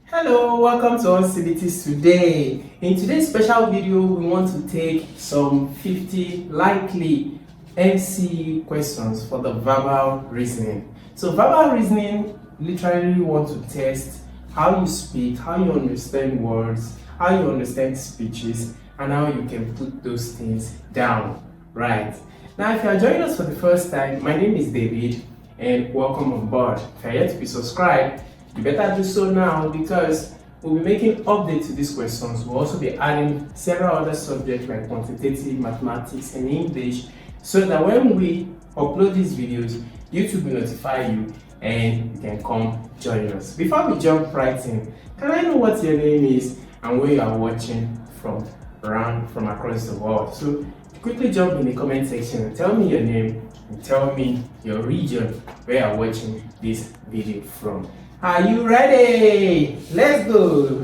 Hello, welcome to AllCBTs today. In today's special video, we want to take some 50 likely NCEE questions for the verbal reasoning. So verbal reasoning literally want to test how you speak, how you understand words, how you understand speeches, and how you can put those things down, right? Now, if you are joining us for the first time, my name is David, and welcome on board. If you are yet to be subscribed, you better do so now because we'll be making updates to these questions. We'll also be adding several other subjects like quantitative, mathematics, and English, so that when we upload these videos, YouTube will notify you and you can come join us. Before we jump right in, can I know what your name is and where you are watching from across the world? So quickly jump in the comment section and tell me your name and tell me your region where you are watching this video from. Are you ready? Let's go!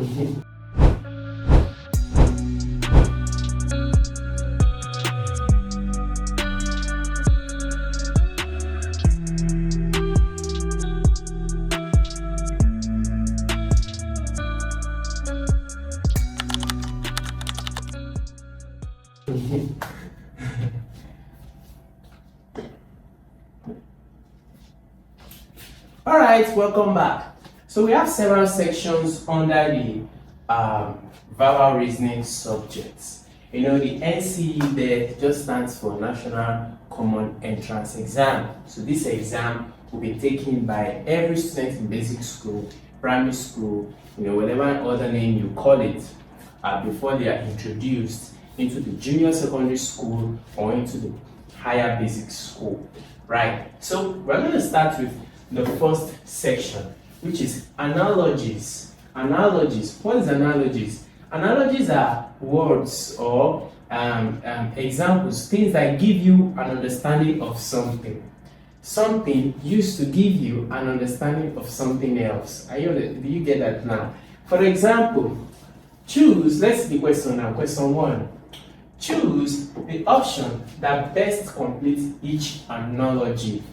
Alright, welcome back. So we have several sections under the verbal reasoning subjects. You know, the NCEE there just stands for National Common Entrance Exam. So this exam will be taken by every student in basic school, primary school, whatever other name you call it, before they are introduced into the junior secondary school or into the higher basic school, right? So we're going to start with the first section, which is analogies. Analogies. What is analogies? Analogies are words or examples, things that give you an understanding of something. Something used to give you an understanding of something else. Do you get that now? For example, choose, let's see the question now, question 1. Choose the option that best completes each analogy.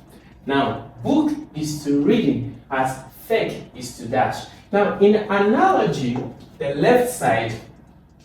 Now, book is to reading as fake is to dash. Now, in analogy, the left side,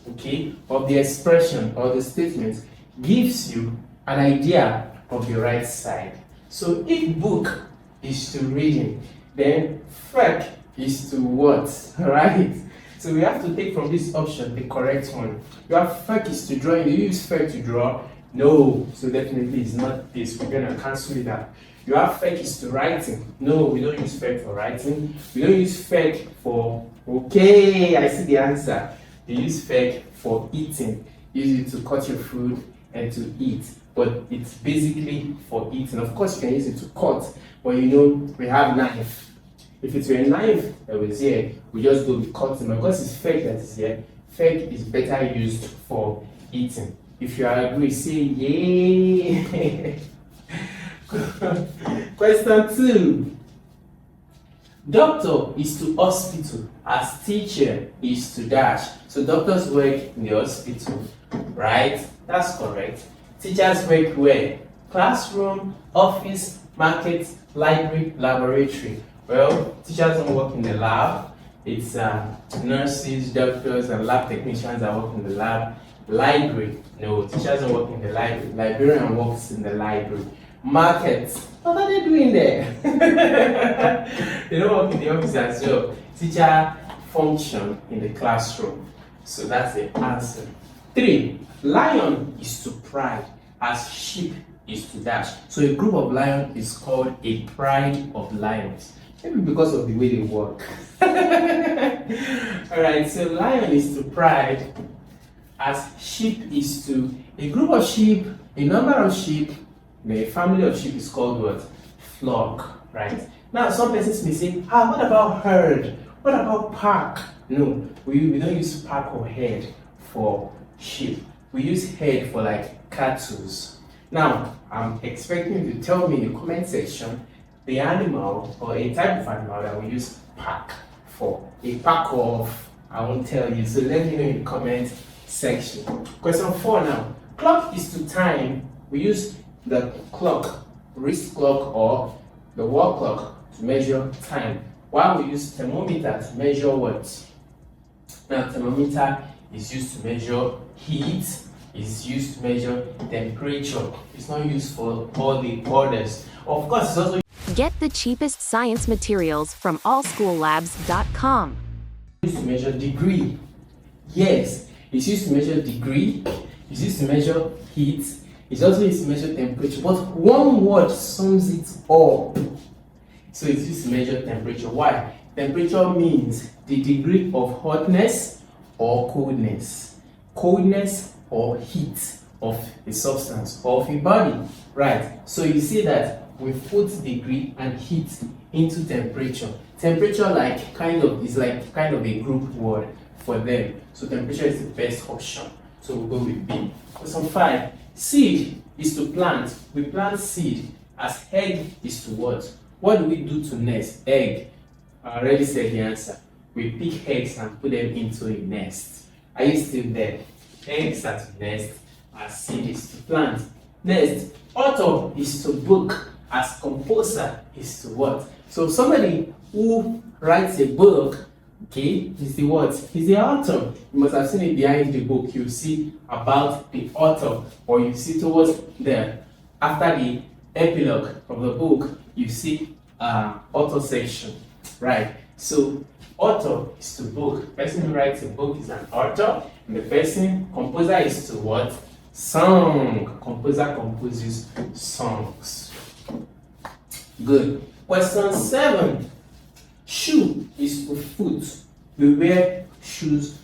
of the expression or the statement gives you an idea of the right side. So, if book is to reading, then fake is to what, right? So, we have to take from this option the correct one. You have fake is to drawing. Do you use fake to draw? No. So, definitely it's not this. We're going to cancel it out. You have fake is to writing. No, we don't use fake for writing. We don't use fake for, okay, I see the answer. You use fake for eating. Use it to cut your food and to eat. But it's basically for eating. Of course, you can use it to cut, but we have knife. If it's a knife that was here, we just go with cutting. But because it's fake that is here, fake is better used for eating. If you agree, say yay. Question 2. Doctor is to hospital as teacher is to dash. So doctors work in the hospital, right? That's correct. Teachers work where? Classroom, office, market, library, laboratory. Well, teachers don't work in the lab. It's nurses, doctors, and lab technicians that work in the lab. Library, no, teachers don't work in the library. Librarian works in the library. Market, what are they doing there? They don't work in the office as well. Teacher function in the classroom. So that's the answer. 3. Lion is to pride as sheep is to dash. So a group of lions is called a pride of lions. Maybe because of the way they work. Alright, so lion is to pride as sheep is to a group of sheep, a number of sheep. The family of sheep is called what? Flock, right? Now, some persons may say, what about herd? What about pack? No, we don't use pack or herd for sheep. We use herd for like cattle. Now, I'm expecting you to tell me in the comment section the animal or a type of animal that we use pack for. A pack of, I won't tell you. So let me know in the comment section. Question 4 now. Clock is to time. We use the clock, wrist clock or the wall clock to measure time. Why we use thermometer to measure what? Now, thermometer is used to measure heat, is used to measure temperature. It's not used for all the others. Of course, it's also Get the cheapest science materials from allschoollabs.com. used to measure degree. Yes, it's used to measure degree, it's used to measure heat, it's also used to measure temperature, but one word sums it up. So it's used to measure temperature. Why? Temperature means the degree of hotness or coldness. Coldness or heat of a substance or of a body. Right. So you see that we put degree and heat into temperature. Temperature is like kind of a group word for them. So temperature is the best option. So we'll go with B. Question 5. Seed is to plant. We plant seed as egg is to what? What do we do to nest? Egg. I already said the answer. We pick eggs and put them into a nest. Are you still there? Eggs are to nest as seed is to plant. Next, author is to book as composer is to what? So somebody who writes a book, okay, is the what? Is the author. You must have seen it behind the book. You see about the author, or you see towards there. After the epilogue of the book, you see author section, right? So author is to book. Person who writes a book is an author, and the person composer is to what? Song. Composer composes songs. Good. Question 7. Shoe is to foot. We wear shoes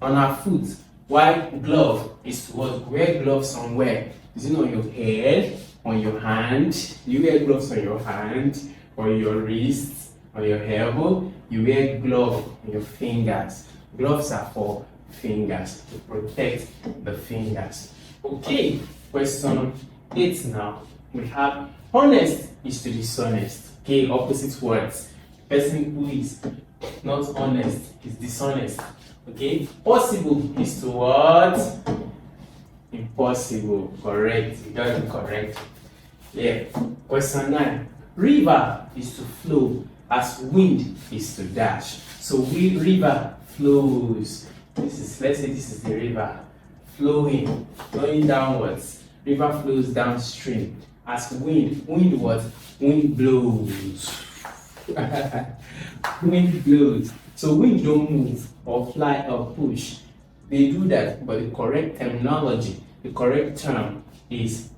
on our foot. While glove is to what? We wear gloves somewhere. Is it on your head, on your hand? You wear gloves on your hand, on your wrist, on your elbow. You wear glove on your fingers. Gloves are for fingers, to protect the fingers. Okay, question 8 now. We have honest is to dishonest. Okay, opposite words. Person who is not honest is dishonest. Okay, possible is to what? Impossible. Correct. You got it correct. Yeah. Question 9. River is to flow as wind is to dash. So river flows. Let's say this is the river flowing downwards. River flows downstream. As wind what? Wind blows. Wind blows. So wind don't move or fly or push. They do that, but the correct terminology, the correct term is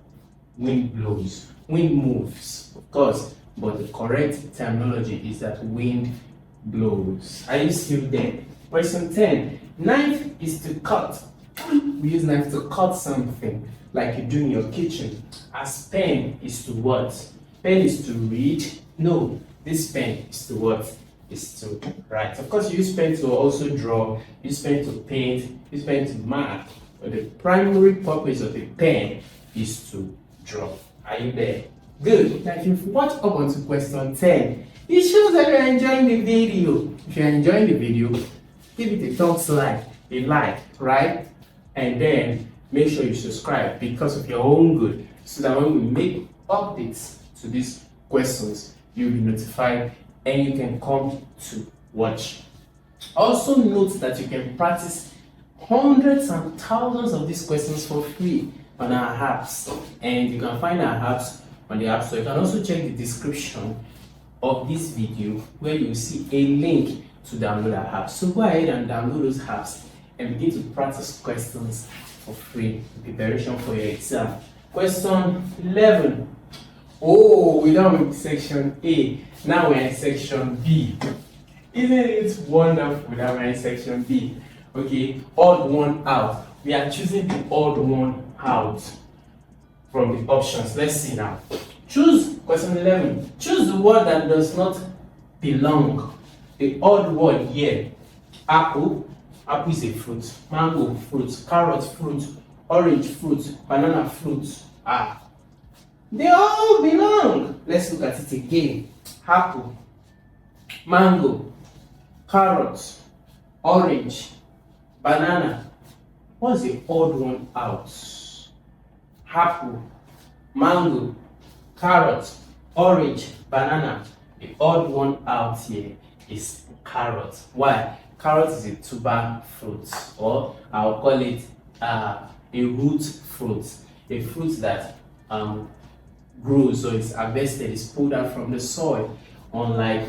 wind blows. Wind moves, of course, but the correct terminology is that wind blows. Are you still there? Question 10. Knife is to cut. We use knife to cut something, like you do in your kitchen. As pen is to what? Pen is to read. No, this pen is to what? Is to write. Of course, you use pen to also draw, you use pen to paint, you use pen to mark. But the primary purpose of a pen is to draw. Are you there? Good. Now, if you've watched up onto question 10, it shows that you're enjoying the video. If you're enjoying the video, give it a thumbs up, a like, right? And then make sure you subscribe because of your own good, so that when we make updates to these questions, you'll be notified and you can come to watch. Also note that you can practice hundreds and thousands of these questions for free on our apps, and you can find our apps on the App Store. You can also check the description of this video where you will see a link to download our apps. So go ahead and download those apps and begin to practice questions for free in preparation for your exam. Question 11. Oh, we're done with section A. Now we're in section B. Isn't it wonderful that we're in section B? Okay, odd one out. We are choosing the odd one out from the options. Let's see now. Choose, question 11. Choose the word that does not belong. The odd word here. Apple. Apple is a fruit. Mango, fruit. Carrot, fruit. Orange, fruit. Banana, fruit. They all belong. Let's look at it again. Apple, mango, carrot, orange, banana. What's the odd one out? Apple, mango, carrot, orange, banana. The odd one out here is carrot. Why? Carrot is a tuber fruit, or I'll call it a root fruit, a fruit that grows or is harvested, is pulled out from the soil, unlike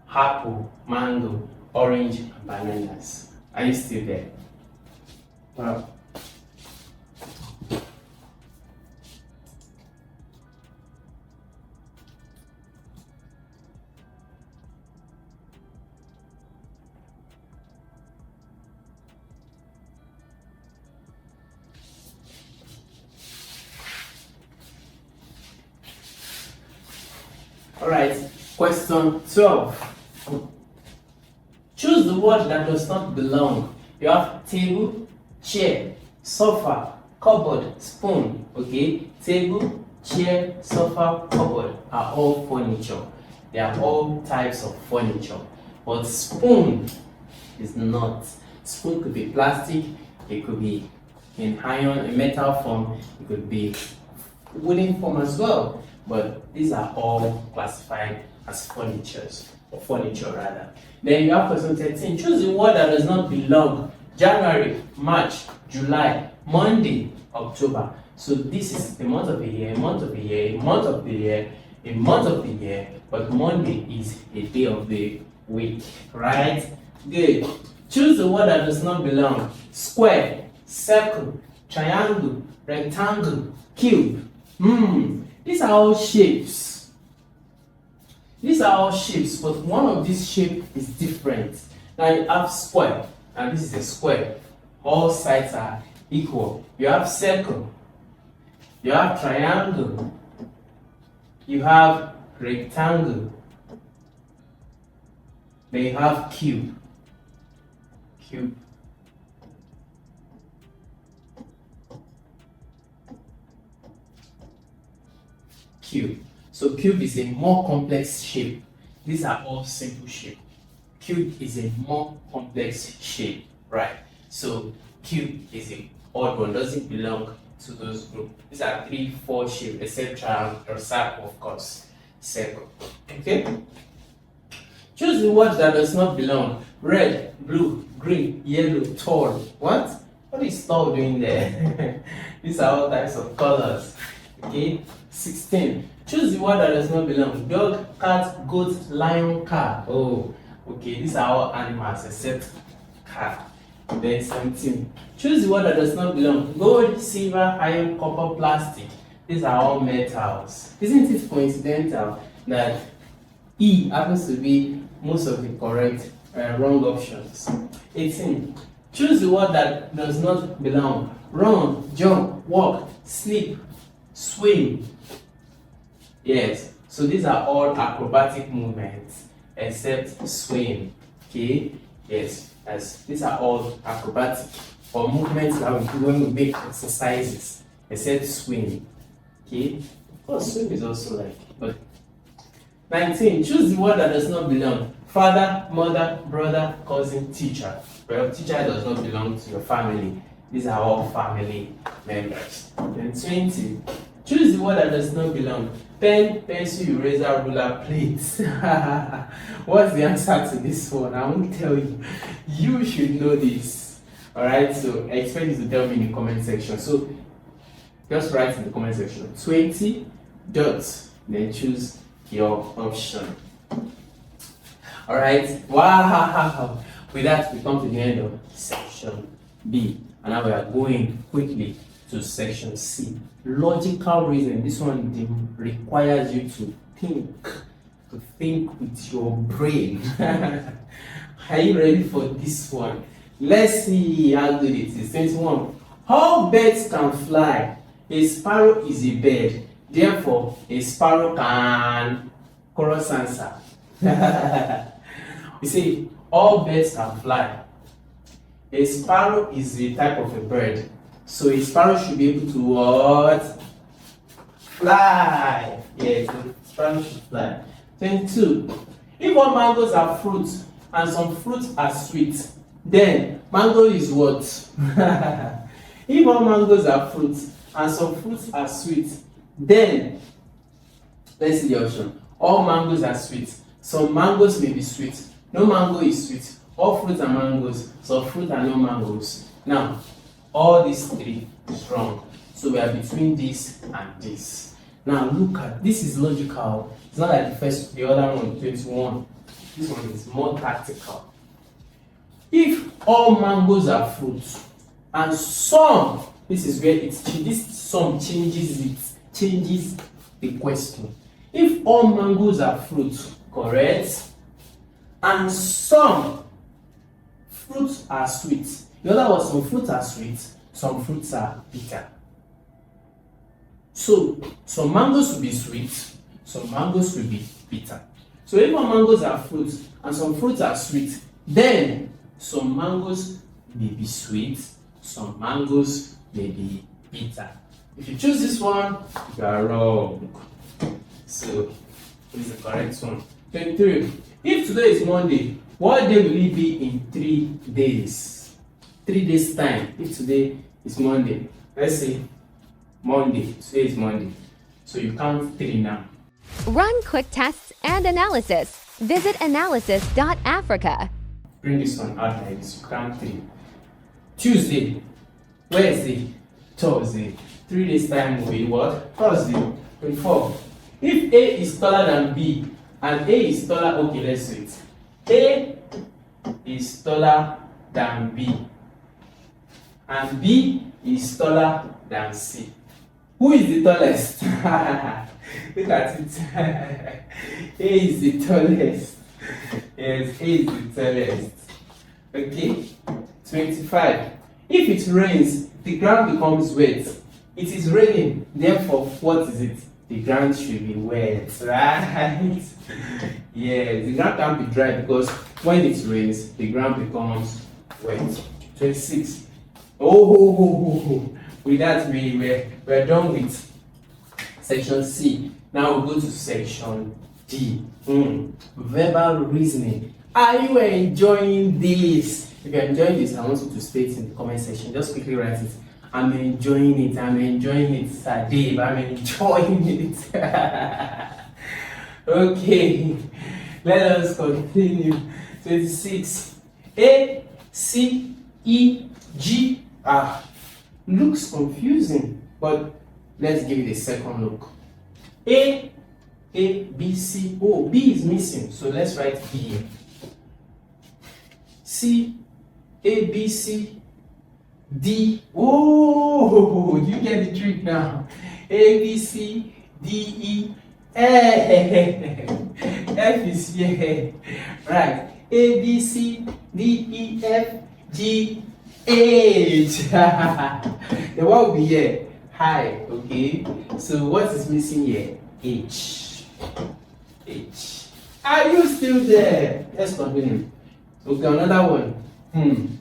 apple, mango, orange, and bananas. Are you still there? Wow. All right, question 12. Choose the word that does not belong. You have table, chair, sofa, cupboard, spoon. Okay, table, chair, sofa, cupboard are all furniture. They are all types of furniture. But spoon is not. Spoon could be plastic, it could be in iron, in metal form, it could be wooden form as well. But these are all classified as furniture rather. Then you have question 13. Choose the word that does not belong. January, March, July, Monday, October. So this is the month of the year, a month of the year, a month of the year, a month of the year, but Monday is a day of the week, right? Good. Choose the word that does not belong. Square, circle, triangle, rectangle, cube. These are all shapes. These are all shapes, but one of these shapes is different. Now you have square, and this is a square. All sides are equal. You have circle. You have triangle. You have rectangle. Then you have cube. Cube. Cube. So cube is a more complex shape. These are all simple shape. Cube is a more complex shape, right? So cube is an odd one, doesn't belong to those groups. These are 3, 4 shapes, except triangle or circle, of course. Circle. Okay? Choose the word that does not belong. Red, blue, green, yellow, tall. What? What is tall doing there? These are all types of colors. Okay? 16. Choose the word that does not belong. Dog, cat, goat, lion, car. Oh, okay. These are all animals except car. Then 17. Choose the word that does not belong. Gold, silver, iron, copper, plastic. These are all metals. Isn't it coincidental that E happens to be most of the correct wrong options? 18. Choose the word that does not belong. Run, jump, walk, sleep, swim. Yes, so these are all acrobatic movements except swim. Okay, yes, as these are all acrobatic or movements that we do when we make exercises except swim. Okay, of course, swim is also like, but 19. Choose the word that does not belong. Father, mother, brother, cousin, teacher. Well, teacher does not belong to your family. These are all family members. Then 20. Choose the word that does not belong. Pen, pencil, eraser, ruler, plate. What's the answer to this one? I won't tell you. You should know this. Alright, so I expect you to tell me in the comment section. So just write in the comment section 20 dots, then choose your option. Alright, wow. With that, we come to the end of section B. And now we are going quickly to section C. Logical reasoning. This one requires you to think with your brain. Are you ready for this one? Let's see how good it is. 21. How birds can fly? A sparrow is a bird. Therefore, a sparrow can chorus answer. You see, all birds can fly. A sparrow is a type of a bird. So a sparrow should be able to what? Fly. Yes, a sparrow should fly. 22. If all mangoes are fruits and some fruits are sweet, then mango is what? If all mangoes are fruits and some fruits are sweet, then let's see the option. All mangoes are sweet. Some mangoes may be sweet, No mango is sweet. All fruits are mangoes. Some fruit are no mangoes. Now, all these three is wrong. So we are between this and this. Now look at this is logical. It's not like the other one, 21. This one is more tactical. If all mangoes are fruits and some, this is where this sum changes the question. If all mangoes are fruits, correct, and some fruits are sweet. In other words, some fruits are sweet, some fruits are bitter. So some mangoes will be sweet, some mangoes will be bitter. So if all mangoes are fruits and some fruits are sweet, then some mangoes may be sweet, some mangoes may be bitter. If you choose this one, you are wrong. So this is the correct one. 23. If today is Monday, what day will it be in 3 days? 3 days time. If today is Monday, let's say Monday. Today is Monday. So you count 3 now. Run quick tests and analysis. Visit analysis.africa. Bring this one out like this. You count 3. Tuesday, Wednesday, Thursday. 3 days time will be what? Thursday. 24. If A is taller than B and A is taller, okay, let's do it. A is taller than B and B is taller than C. Who is the tallest? Look at it. A is the tallest. Yes, A is the tallest. Okay. 25. If it rains, the ground becomes wet. It is raining, therefore, what is it? The ground should be wet, right? Yes, the ground can't be dry because when it rains, the ground becomes wet. 26. With that, we're done with section C. Now we'll go to section D. Verbal reasoning. Are you enjoying this? If you're enjoying this, I want you to state in the comment section. Just quickly write it. I'm enjoying it. I'm enjoying it, Sir Dave. I'm enjoying it. Okay, let us continue. 26. A, C, E, G. Looks confusing, but let's give it a second look. A, B, C. Oh, B is missing, so let's write B here. C, A, B, C, D. Oh, you get the trick now. A, B, C, D, E, F. F is here. Right. A, B, C, D, E, F, G, H. The what will be here? High. Okay. So what is missing here? H. H. Are you still there? Let's continue. Okay, another one.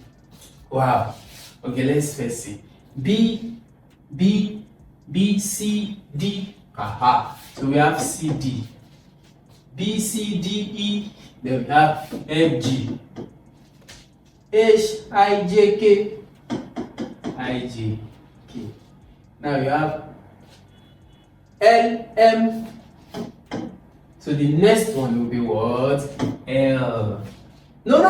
Wow. Okay, let's first see. B, C, D. So we have C, D. B, C, D, E. Then we have F, G. H, I, J, K. I, J, K. Now you have L, M. So the next one will be what? L. No.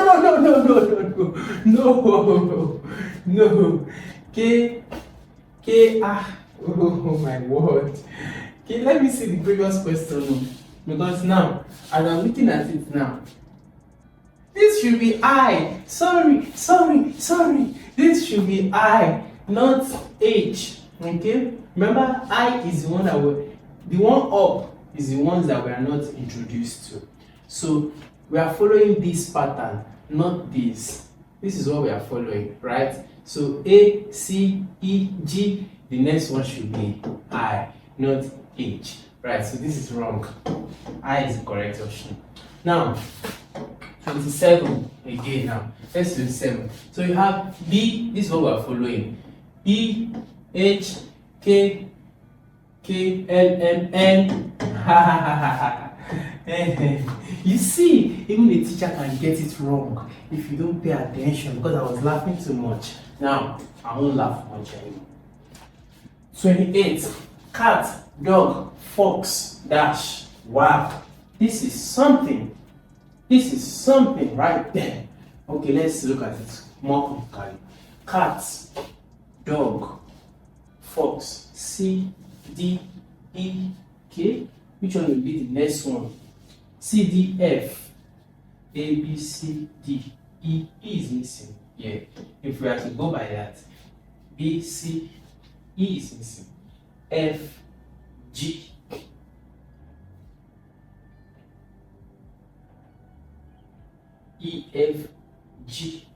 K, oh my word. Okay, let me see the previous question because now, as I'm looking at it now, this should be I. Sorry. This should be I, not H. Okay? Remember, I is the one that the one up is the ones that we are not introduced to. So we are following this pattern, not this. This is what we are following, right? So A, C, E, G. The next one should be I, not H. Right, so this is wrong. I is the correct option. Now, 27 again now. Let's do 7. So you have B, this is what we are following. E, H, K, L, M, N. You see, even the teacher can get it wrong if you don't pay attention because I was laughing too much. Now, I won't laugh much anymore. 28. Cat, dog, fox, dash. Wow, this is something. This is something right there. Okay, let's look at it more critically. Cat, dog, fox, C, D, E, K. Which one will be the next one? C, D, F, A, B, C, D, E. E is missing. Yeah, if we are to go by that, B, C, E is missing. F, G, E, F, G,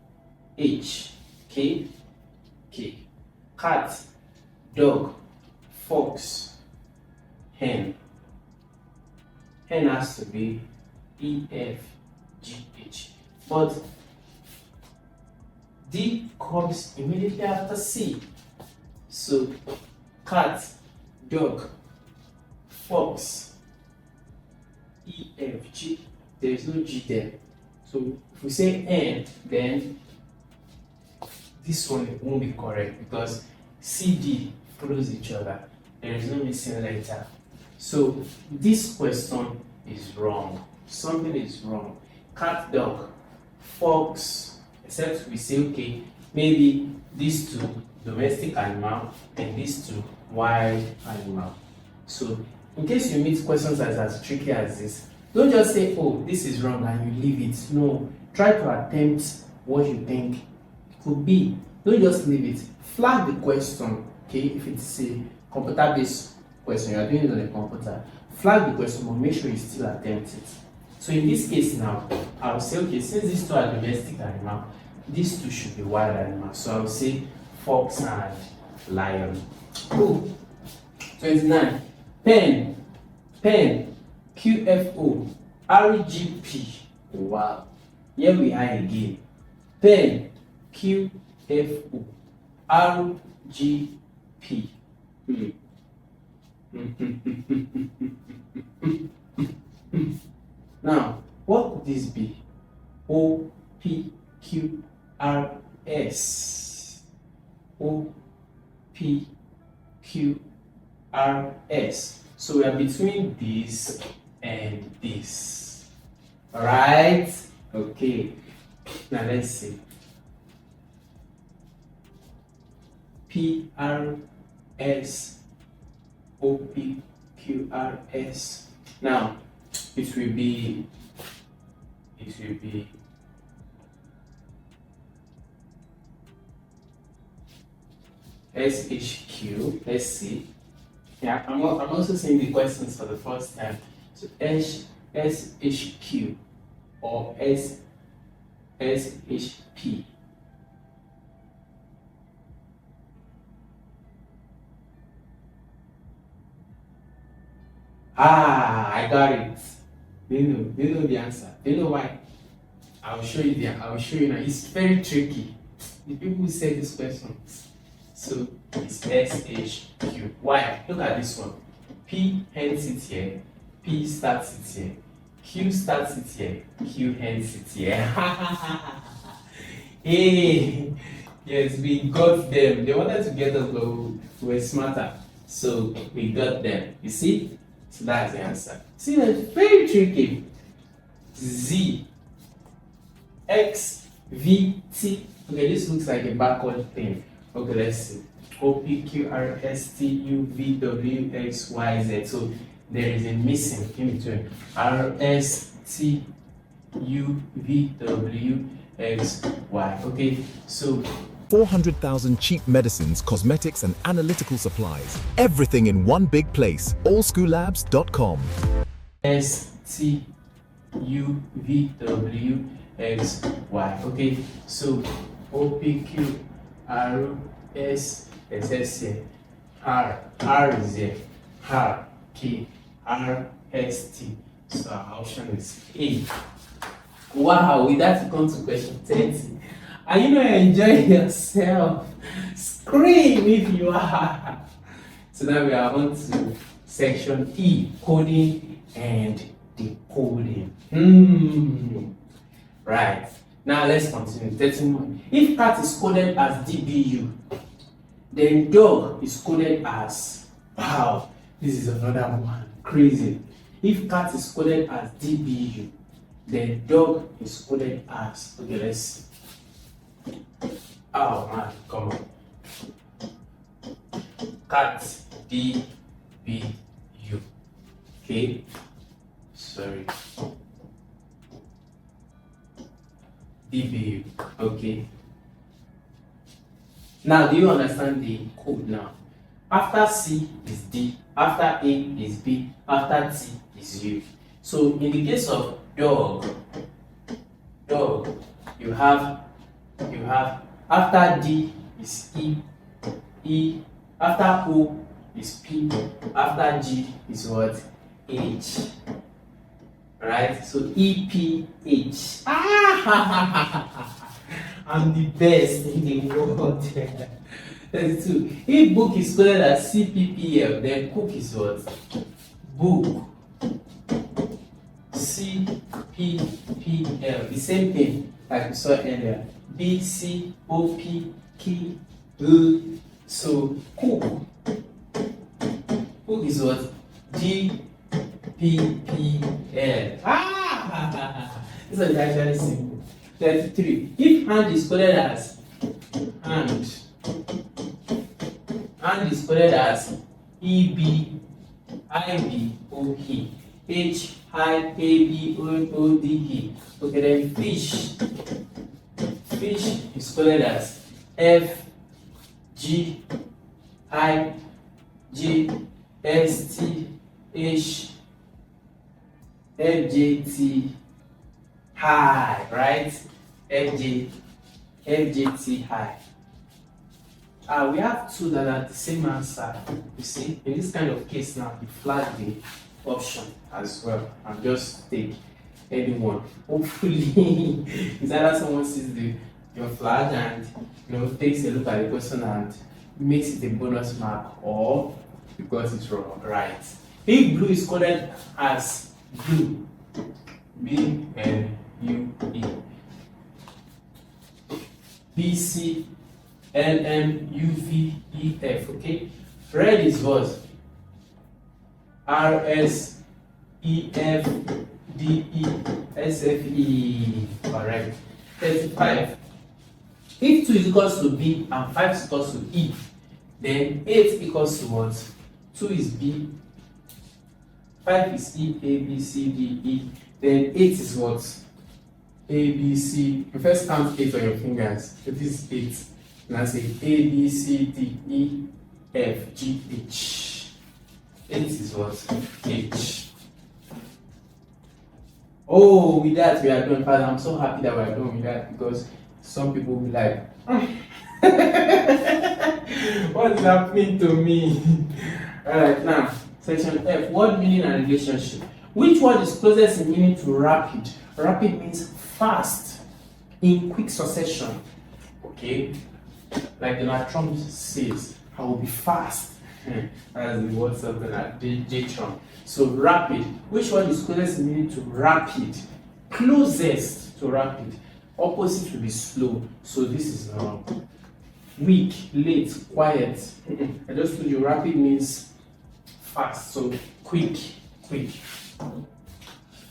H, K, K. Cat, dog, fox, hen. Hen has to be E, F, G, H. But D comes immediately after C. So cat, dog, fox, E, F, G. There is no G there. So if we say N, then this one won't be correct because C, D follows each other. There is no missing letter. So this question is wrong. Something is wrong. Cat, dog, fox, except we say, okay, maybe these two domestic animal and these two wild animal. So in case you meet questions that are as tricky as this, don't just say, oh, this is wrong and you leave it. No, try to attempt what you think it could be. Don't just leave it. Flag the question, okay? If it's a computer-based question, you are doing it on a computer, flag the question, but make sure you still attempt it. So in this case now, I will say, okay, since these two are domestic animal, these two should be wild animals. So I will say fox and lion. Cool. 29. Pen, QFO, RGP. Wow. Here we are again. Pen, QFO, RGP. Now, what could this be? O, P, Q, R, S. O, P, Q, R, S. So we are between this and this. Alright? Okay. Now let's see. P, R, S, O, P, Q, R, S. Now, it will be SHQ. Let's see. Yeah, I'm also seeing the questions for the first time. So SHQ or SHP. Ah, I got it. Do you know the answer? Do you know why? I will show you now. It's very tricky. The people who say this question. So it's SHQ. Why? Look at this one. P ends it here. P starts it here. Q starts it here. Q ends it here. Hey, yes, we got them. They wanted to get us, but we were smarter. So we got them. You see? So that's the answer. See, that's very tricky. Z, X, V, T. Okay, this looks like a backward thing. Okay, let's see. O, P, Q, R, S, T, U, V, W, X, Y, Z. So there is a missing in between. R, S, T, U, V, W, X, Y. Okay, so 400,000 cheap medicines, cosmetics, and analytical supplies. Everything in one big place. AllSchoolLabs.com. S, T, U, V, W, X, Y. Okay, so O, P, Q, R, S, S here. R is here. R, K, R, S, T. So our option is A. Wow, with that we come to question 30. Are you not enjoying yourself? Scream if you are. So now we are on to section E, coding and decoding. Right. Now let's continue. 31. If cat is coded as DBU, then dog is coded as, wow, this is another one. Crazy. If cat is coded as DBU, The dog is coded as, okay, let's see. Oh man, come on. Cat, D-B-U. Okay, sorry. DBU, okay. Now, do you understand the code now? After C is D, after A is B, after T is U. So in the case of dog, you have after D is E, after O is P, after G is what? H. Right? So EPH. I'm the best in the world. 32. If book is coded as CPPL, then cook is what? Book. CPPL. The same thing like we saw earlier. BCOP, key, so cook. Cook is what? GPPL. This is actually simple. 33. If hand is coded as hand is coded as EBIBOE, HIABOODE. Okay, then fish is coded as FGIGSTH high, right? FJT high. We have two that are the same answer. You see, in this kind of case now, you flag the option as well and just take anyone. Hopefully, it's either someone sees your flag and takes a look at the question and makes it a bonus mark, or because it's wrong, right? If blue is coded as blue, BLUE, BCLMUVEF, okay? Red is what? RSEFDESFE, correct. 35. If 2 is equals to B and 5 is equals to E, then 8 equals to what? 2 is B, 5 is E, A, B, C, D, E, then 8 is what? A, B, C. You first count 8 on your fingers. So this is 8. Now say A, B, C, D, E, F, G, H. 8 is what? H. Oh, with that we are done. Father, I'm so happy that we are done with that, because some people will be like, what is happening to me? Alright, now, section F, word meaning and relationship. Which word is closest in meaning to rapid? Rapid means fast, in quick succession. Okay? Like Donald Trump says, I will be fast. That's the word something like J. Trump. So rapid. Which one is closest in meaning to rapid? Closest to rapid. Opposite will be slow. So this is wrong. Weak, late, quiet. I just told you rapid means fast. So quick.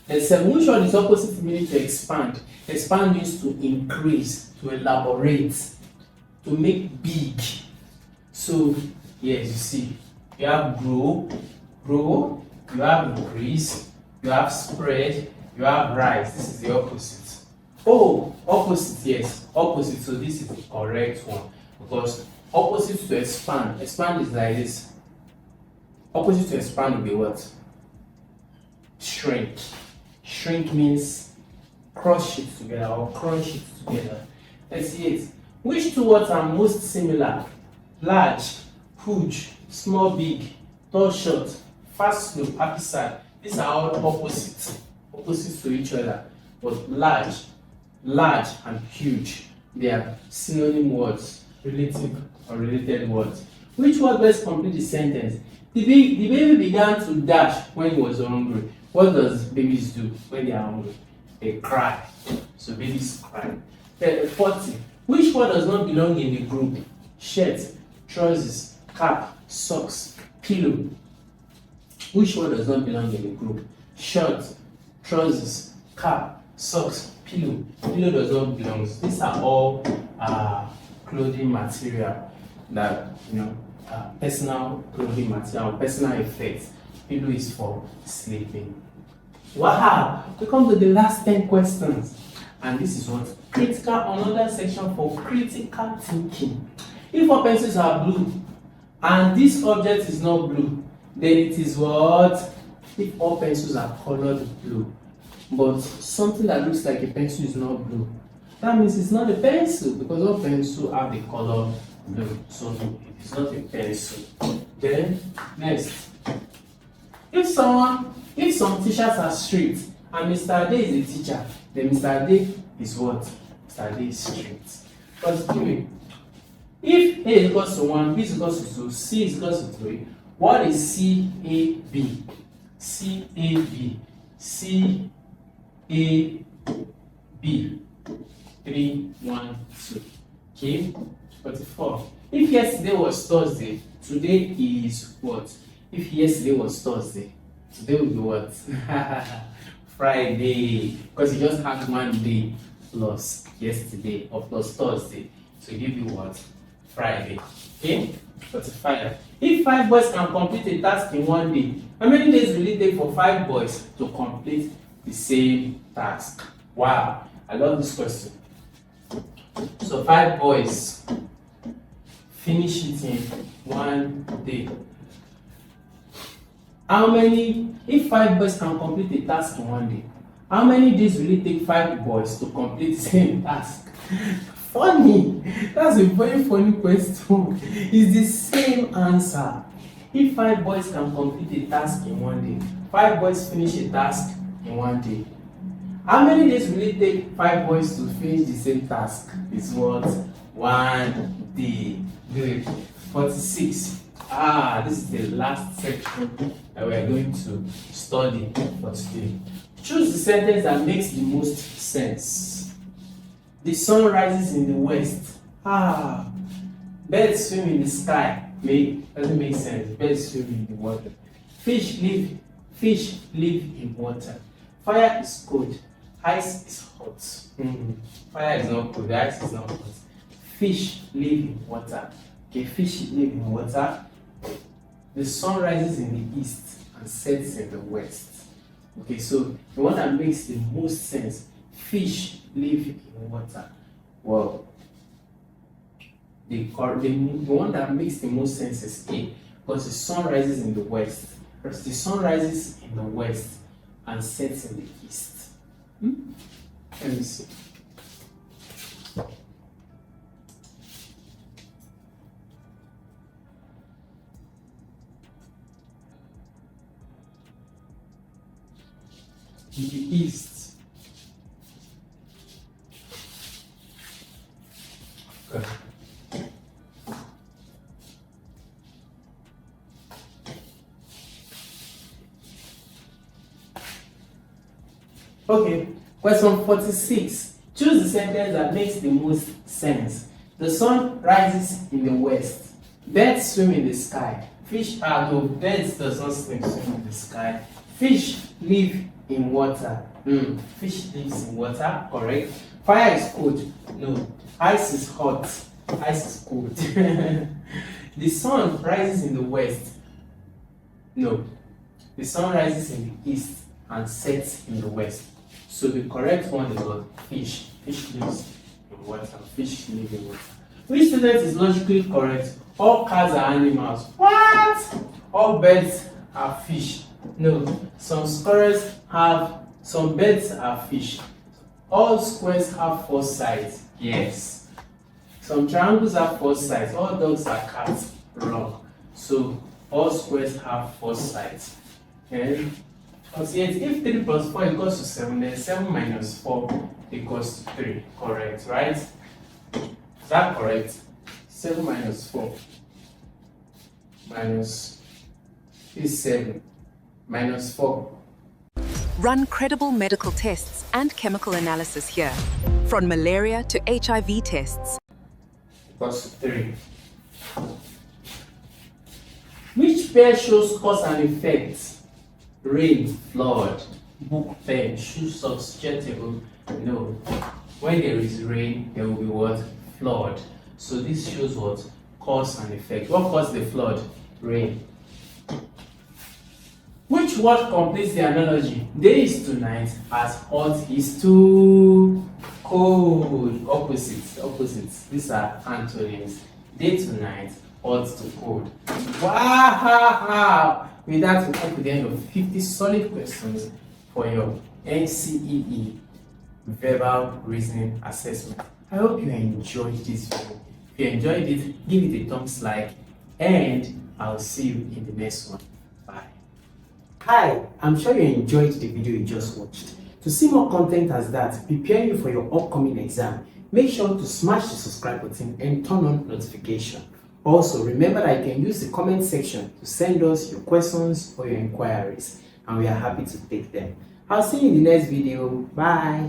And 7, which one is opposite meaning to expand? Expand means to increase, to elaborate, to make big. So yes, you see, you have grow, you have increase, you have spread, you have rise. This is the opposite. Oh, opposite, yes, opposite. So this is the correct one, because opposite to expand is like this. Opposite to expand will be what? Shrink. Shrink means crush it together or crunch it together. Let's see it. Which two words are most similar? Large, huge, small, big, tall, short, fast, slow, happy, sad. These are all opposites to each other. But large and huge, they are synonym words, relative or related words. Which word best complete the sentence? The baby began to dash when he was hungry. What does babies do when they are hungry? They cry. So babies cry. 40. Which word does not belong in the group? Shirt, trousers, cap, socks, pillow. Which word does not belong in the group? Shirt, trousers, cap, Socks, pillow. Pillow does not belong. These are all clothing material that, personal clothing material, personal effects. Pillow is for sleeping. Wow! We come to the last 10 questions. And this is what? Another section for critical thinking. If our pencils are blue and this object is not blue, then it is what? If all pencils are colored blue, but something that looks like a pencil is not blue, that means it's not a pencil, because all pencils have the color blue, so it's not a pencil. Then next, if some teachers are strict and Mr. Ade is a teacher, then Mr. Ade is what? Mr. Ade is strict. But if A is equals to 1, B is equals to 2, C is equals to 3, what is CAB? CAB. CAB. 3, 1, 2. Okay? 44. If yesterday was Thursday, today is what? If yesterday was Thursday, today will be what? Friday. Because you just had one day plus yesterday or plus Thursday. So give you what? Friday. Okay? 45. If 5 boys can complete a task in one day, how many days will it take for 5 boys to complete the same task? Wow, I love this question. So 5 boys finish it in one day. If 5 boys can complete a task in one day, how many days will it take 5 boys to complete the same task? Funny! That's a very funny question. It's the same answer. If 5 boys can complete a task in one day, 5 boys finish a task in one day, how many days will it take 5 boys to finish the same task? It's what? 1 day. Good. 46. This is the last section that we are going to study for today. Choose the sentence that makes the most sense. The sun rises in the west. Birds swim in the sky. Doesn't make sense. Birds swim in the water. Fish live in water. Fire is cold. Ice is hot. Fire is not cold. Ice is not hot. Fish live in water. Okay, fish live in water. The sun rises in the east and sets in the west. Okay, so the one that makes the most sense, fish live in water. Well, the one that makes the most sense is A, because the sun rises in the west. The sun rises in the west and sets in the east. Let me see. In the east. Good. Okay, question 46. Choose the sentence that makes the most sense. The sun rises in the west. Birds swim in the sky. Birds does not swim in the sky. Fish live in water. Fish lives in water, correct. Fire is cold. No. Ice is hot. Ice is cold. The sun rises in the west. No. The sun rises in the east and sets in the west. So the correct one is what? Fish. Fish lives in water. Fish live in water. Which statement is logically correct? All cats are animals. What? All birds are fish. No. Some birds are fish. All squares have 4 sides. Yes. Some triangles have 4 sides. All dogs are cats. Wrong. So all squares have 4 sides. Okay. Because yet, if 3 plus 4 equals to 7, then 7 minus 4 equals to 3. Correct, right? Is that correct? 7 minus 4 minus is 7 minus 4. Run credible medical tests and chemical analysis here, from malaria to HIV tests. Equals to 3. Which pair shows cause and effect? Rain, flood, book, pen, shoe, socks, chair, table, No. When there is rain, there will be what? Flood. So this shows what? Cause and effect. What caused the flood? Rain. Which word completes the analogy? Day is to night as hot is to cold. Opposites. These are antonyms. Day to night, hot to cold. Wow! With that, we come to the end of 50 solid questions for your NCEE verbal reasoning assessment. I hope you enjoyed this video. If you enjoyed it, give it a thumbs like, and I'll see you in the next one. Bye. Hi, I'm sure you enjoyed the video you just watched. To see more content as that, preparing you for your upcoming exam, make sure to smash the subscribe button and turn on notification. Also, remember that you can use the comment section to send us your questions or your inquiries, and we are happy to take them. I'll see you in the next video. Bye.